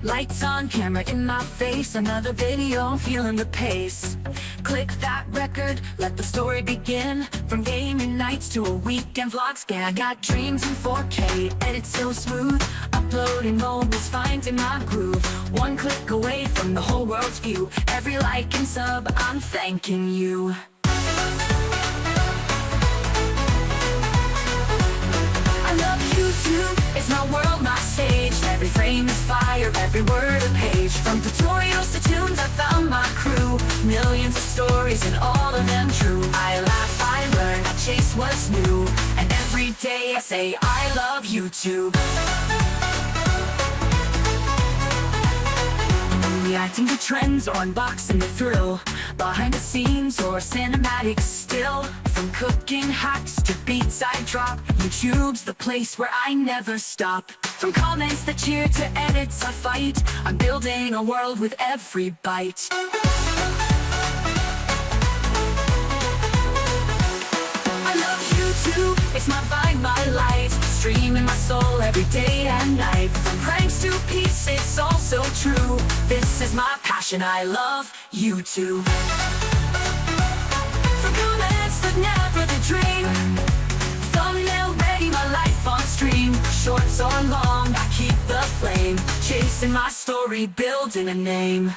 Lights on, camera in my face, another video, feeling the pace. Click that record, let the story begin. From gaming nights to a weekend vlog scan. I got dreams in 4K, edit so smooth. Uploading mobiles, finding my groove. One click away from the whole world's view. Every like and sub, I'm thanking you. I love YouTube, it's my world, my stage. Every frame is fire, every word a page. From tutorials to tunes, I found my crew. Millions of stories and all of them true. I laugh, I learn, I chase what's new. And every day I say I love YouTube. Reacting to trends or unboxing the thrill. Behind the scenes or cinematic still. From cooking hacks to beats I drop, YouTube's the place where I never stop. From comments that cheer to edits I fight, I'm building a world with every bite. I love YouTube, it's my vibe, my light. Streaming my soul every day and night. From pranks to peace, it's all so true. This is my passion, I love YouTube. From comments that never the dream. Thumbnail ready, my life on stream. Shorts or long, I keep the flame. Chasing my story, building a name.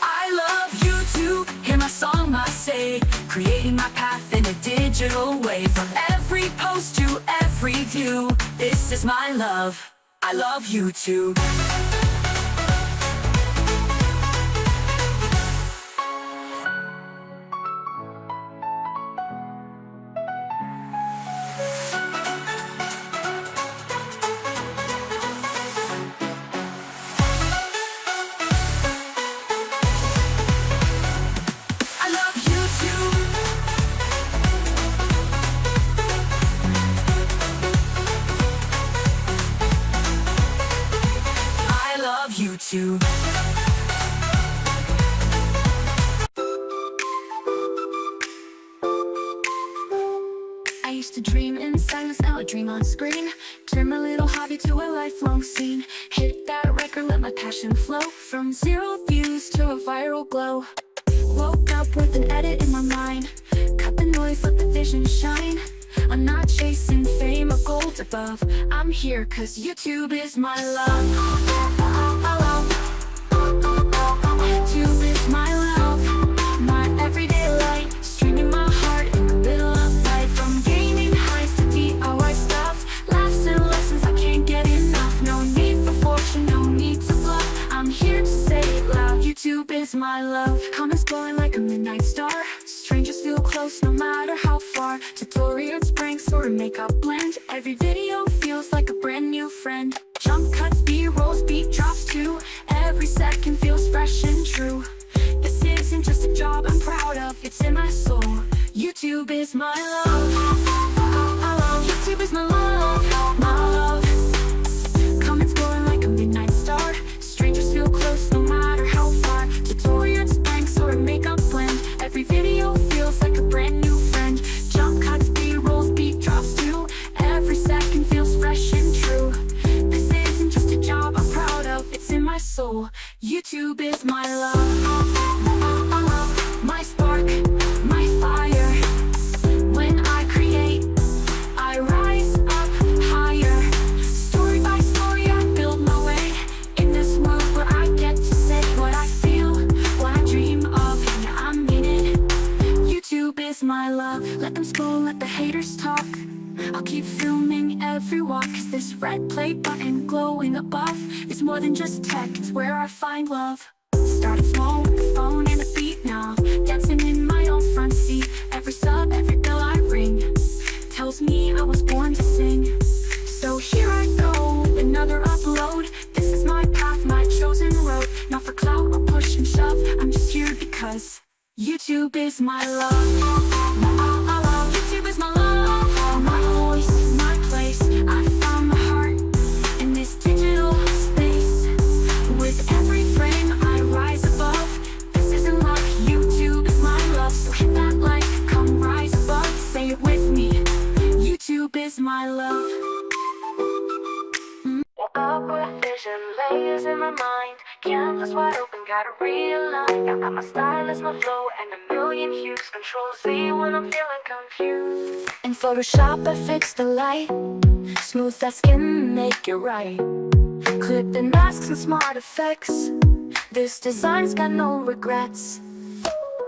I love YouTube, hear my song, my say. Creating my path in a digital way. From every post to every view, this is my love, I love YouTube. YouTube. I used to dream in silence, now I dream on screen. Turn my little hobby to a lifelong scene. Hit that record, let my passion flow. From 0 views to a viral glow. Woke up with an edit in my mind. Cut the noise, let the vision shine. I'm not chasing fame or gold above. I'm here cause YouTube is my love. YouTube is my love, my everyday light. Streaming my heart in the middle of life. From gaming highs to DIY stuff. Laughs and lessons, I can't get enough. No need for fortune, no need to bluff. I'm here to say it loud, YouTube is my love. Comments glowing like a midnight star. Strangers feel close no matter how far. Tutorials, pranks, or a makeup blend. Every video feels like a brand new friend. Jump cuts, B-rolls, beat drops too. Every second feels fresh and true. This isn't just a job I'm proud of, it's in my soul. YouTube is my love. YouTube is my love, my love. Comments glowing like a midnight star. Strangers feel close no matter how far. Tutorials, pranks, or a makeup blend. Every video feels like a brand new friend. Jump cuts, B-rolls, beat drops too. Every second feels fresh and true. This isn't just a job I'm proud of, it's in my soul. YouTube is my love, my spark, my fire. When I create, I rise up higher. Story by story, I build my way. In this world where I get to say what I feel, what I dream of, and I'm in it. YouTube is my love. Let them scroll, let the haters talk. I'll keep filming every walk, cause this red play button glowing above is more than just tech, it's where I find love. Started small with the phone and a beat now. Dancing in my own front seat. Every sub, every bell I ring tells me I was born to sing. So here I go, another upload. This is my path, my chosen road. Not for clout or push and shove, I'm just here because YouTube is my love. YouTube is my love, my voice, my place. I found my heart in this digital space. With every frame I rise above. This isn't luck, YouTube is my love. So hit that like, come rise above. Say it with me, YouTube is my love. Canvas wide open, gotta realign. I got my style as my flow and a million hues. Control Z when I'm feeling confused. In Photoshop I fix the light, smooth that skin, make it right. Clip and masks and smart effects. This design's got no regrets.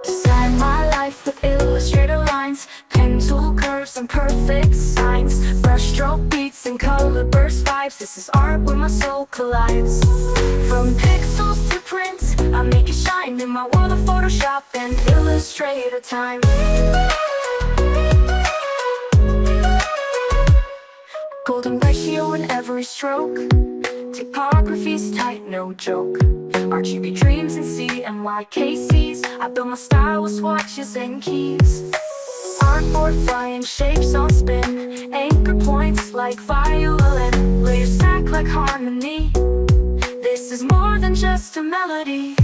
Design my life with Illustrator lines, pen tool curves and perfect signs, brushstroke beats and color burst vibes. This is art where my soul collides. From pixels to print, I make it shine in my world of Photoshop and Illustrator time. Golden ratio in every stroke, typography's tight, no joke. RGB dreams in CMYKCs. I build my style with swatches and keys. Artboard flying shapes on spin, anchor points like violin, layers stack like harmony. This is more than just a melody.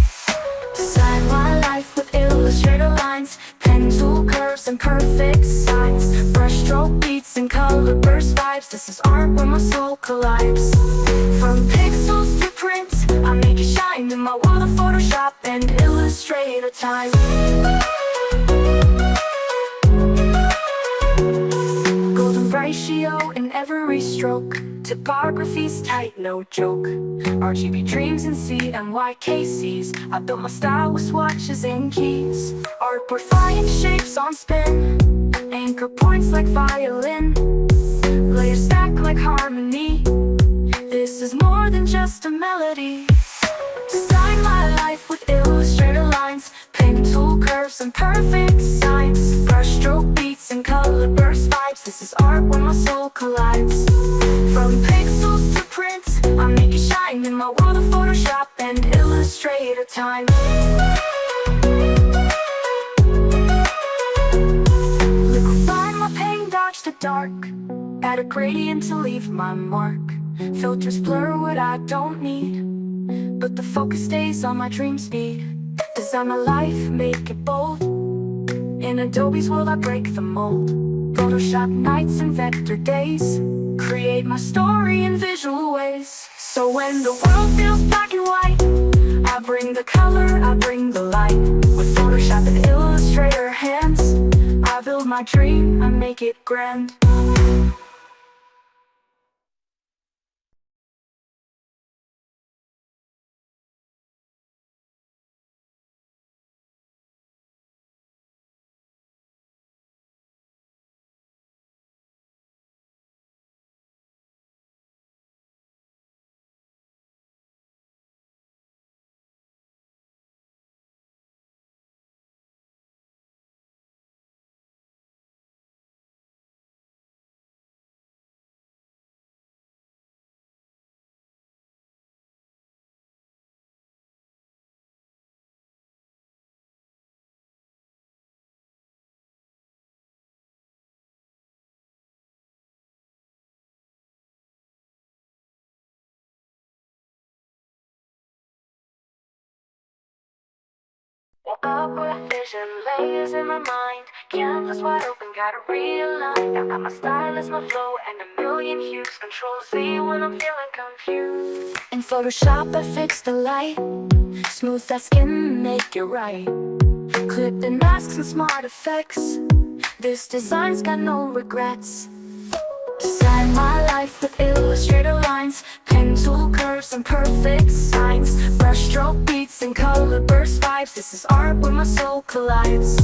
Design my life with Illustrator lines, pen tool curves and perfect signs, brushstroke beats and color burst vibes. This is art where my soul collides. From pixels to print, I make it shine in my world of Photoshop and Illustrator time. Golden ratio in every stroke, typography's tight, no joke. RGB dreams in CMYKCs. I built my style with swatches and keys. Artboard flying shapes on spin, anchor points like violin, layers stack like harmony. This is more than just a melody. Design my life with Illustrator lines, pen tool curves and perfect signs, brushstroke beats and color burst vibes. This is art where my soul collides. From pixels to print, I make it shine in my world of Photoshop and Illustrator time. Liquefy my paint, dodge the dark, add a gradient to leave my mark. Filters blur what I don't need, but the focus stays on my dream speed. Design my life, make it bold. In Adobe's world I break the mold. Photoshop nights and vector days, create my story in visual ways. So when the world feels black and white, I bring the color, I bring the light. With Photoshop and Illustrator hands, I build my dream, I make it grand. Upward vision, layers in my mind, canvas wide open, gotta realign. I got my style as my flow and a million hues. Control Z when I'm feeling confused. In Photoshop I fix the light, smooth that skin, make it right. Clip and masks and smart effects. This design's got no regrets. Design my life with Illustrator lines, pen tool curves and perfect signs, brushstroke beats and color burst vibes. This is art where my soul collides.